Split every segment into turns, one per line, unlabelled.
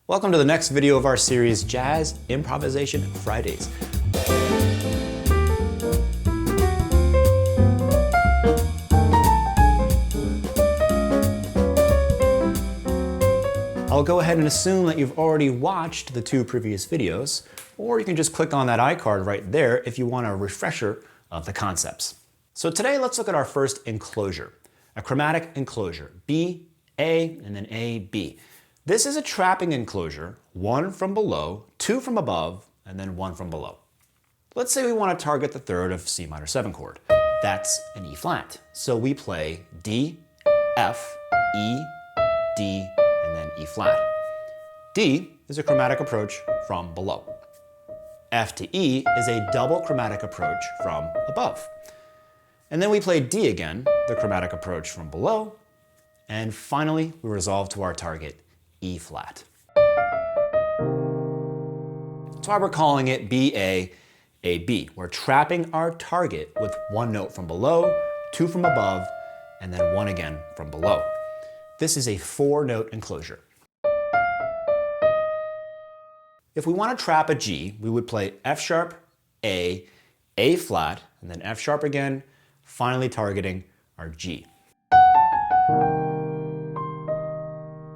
Welcome to the next video of our series, Jazz Improvisation Fridays. I'll go ahead and assume that you've already watched the two previous videos, or you can just click on that iCard right there if you want a refresher of the concepts. So today, let's look at our first enclosure, a chromatic enclosure, B, A, and then A, B. This is a trapping enclosure, one from below, two from above, and then one from below. Let's say we want to target the third of C minor 7 chord. That's an E flat. So we play D, F, E, D, and then E flat. D is a chromatic approach from below. F to E is a double chromatic approach from above. And then we play D again, the chromatic approach from below. And finally, we resolve to our target, E flat. That's why we're calling it B-A, A-B. We're trapping our target with one note from below, two from above, and then one again from below. This is a 4-note enclosure. If we want to trap a G, we would play F sharp, A flat, and then F sharp again, finally targeting our G.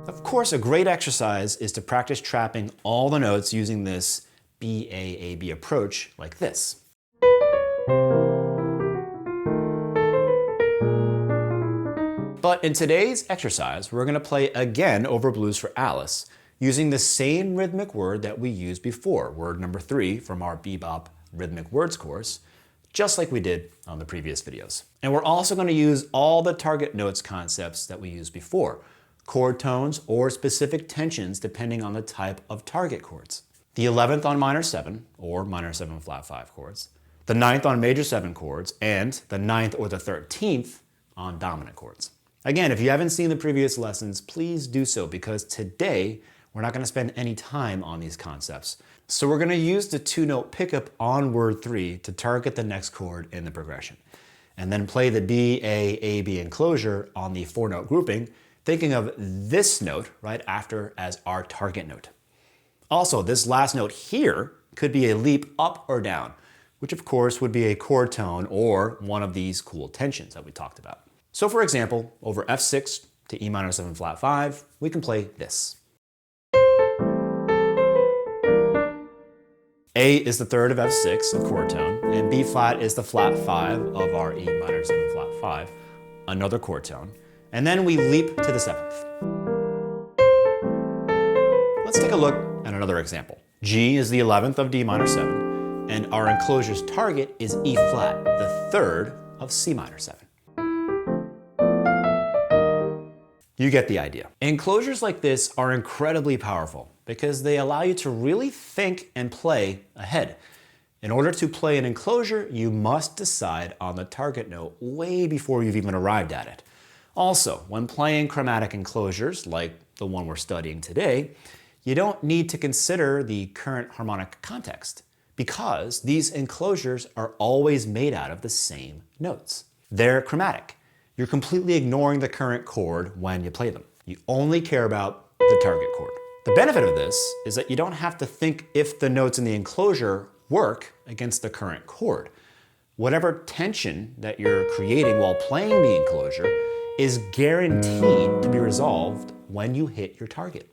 Of course, a great exercise is to practice trapping all the notes using this B-A-A-B approach like this. But in today's exercise, we're going to play again over Blues for Alice, using the same rhythmic word that we used before, word number 3 from our Bebop Rhythmic Words course, just like we did on the previous videos. And we're also going to use all the target notes concepts that we used before, chord tones or specific tensions depending on the type of target chords. The 11th on minor 7 or minor 7 flat 5 chords, the 9th on major 7 chords, and the 9th or the 13th on dominant chords. Again, if you haven't seen the previous lessons, please do so because today we're not going to spend any time on these concepts. So we're going to use the 2-note pickup on word 3 to target the next chord in the progression, and then play the B, A, A, B enclosure on the 4-note grouping, thinking of this note right after as our target note. Also, this last note here could be a leap up or down, which of course would be a chord tone or one of these cool tensions that we talked about. So for example, over F6 to E minor 7 flat 5, we can play this. A is the third of F6, a chord tone, and B flat is the flat 5 of our E minor 7 flat 5, another chord tone. And then we leap to the 7th. Let's take a look at another example. G is the 11th of D minor 7, and our enclosure's target is E flat, the third of C minor 7. You get the idea. Enclosures like this are incredibly powerful because they allow you to really think and play ahead. In order to play an enclosure, you must decide on the target note way before you've even arrived at it. Also, when playing chromatic enclosures, like the one we're studying today, you don't need to consider the current harmonic context because these enclosures are always made out of the same notes. They're chromatic. You're completely ignoring the current chord when you play them. You only care about the target chord. The benefit of this is that you don't have to think if the notes in the enclosure work against the current chord. Whatever tension that you're creating while playing the enclosure is guaranteed to be resolved when you hit your target.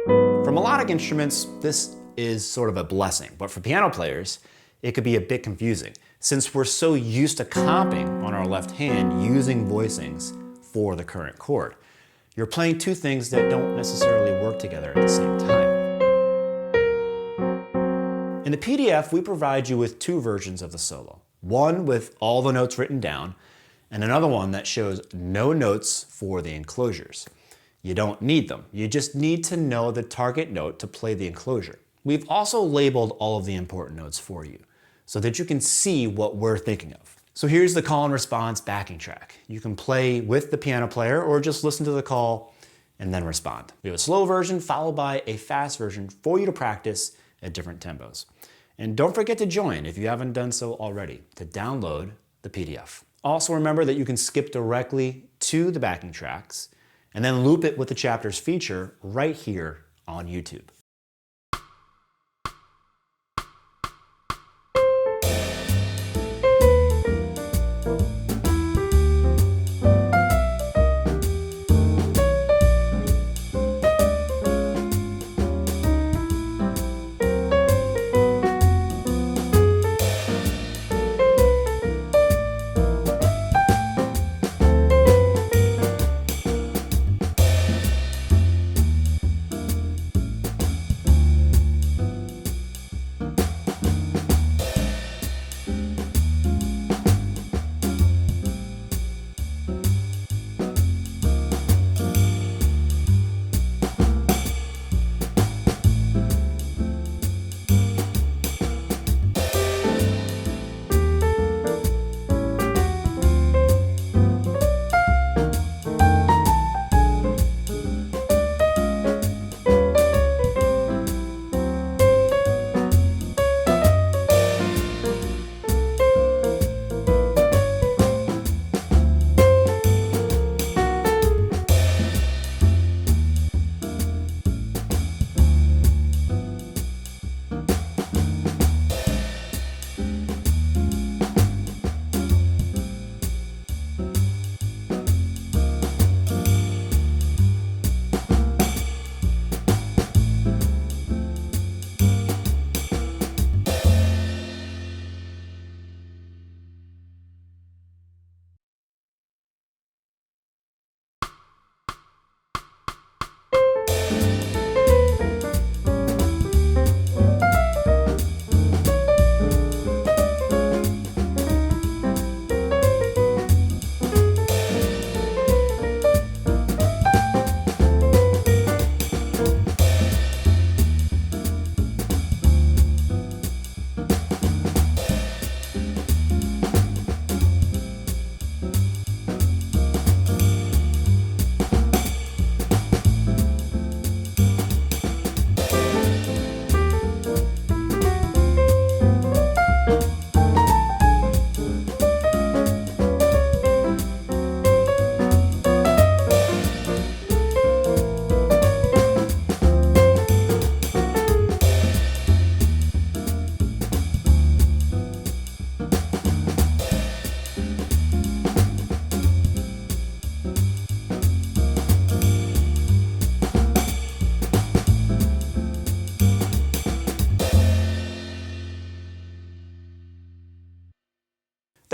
For melodic instruments, this is sort of a blessing, but for piano players, it could be a bit confusing since we're so used to comping on our left hand using voicings for the current chord. You're playing two things that don't necessarily work together at the same time. In the PDF, we provide you with 2 versions of the solo. One with all the notes written down, and another one that shows no notes for the enclosures. You don't need them. You just need to know the target note to play the enclosure. We've also labeled all of the important notes for you so that you can see what we're thinking of. So here's the call and response backing track. You can play with the piano player or just listen to the call and then respond. We have a slow version followed by a fast version for you to practice at different tempos. And don't forget to join if you haven't done so already to download the PDF. Also remember that you can skip directly to the backing tracks and then loop it with the chapters feature right here on YouTube.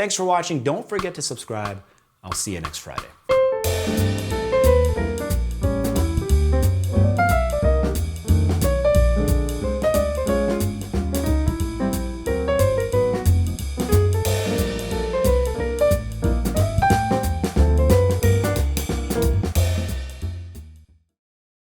Thanks for watching. Don't forget to subscribe. I'll see you next Friday.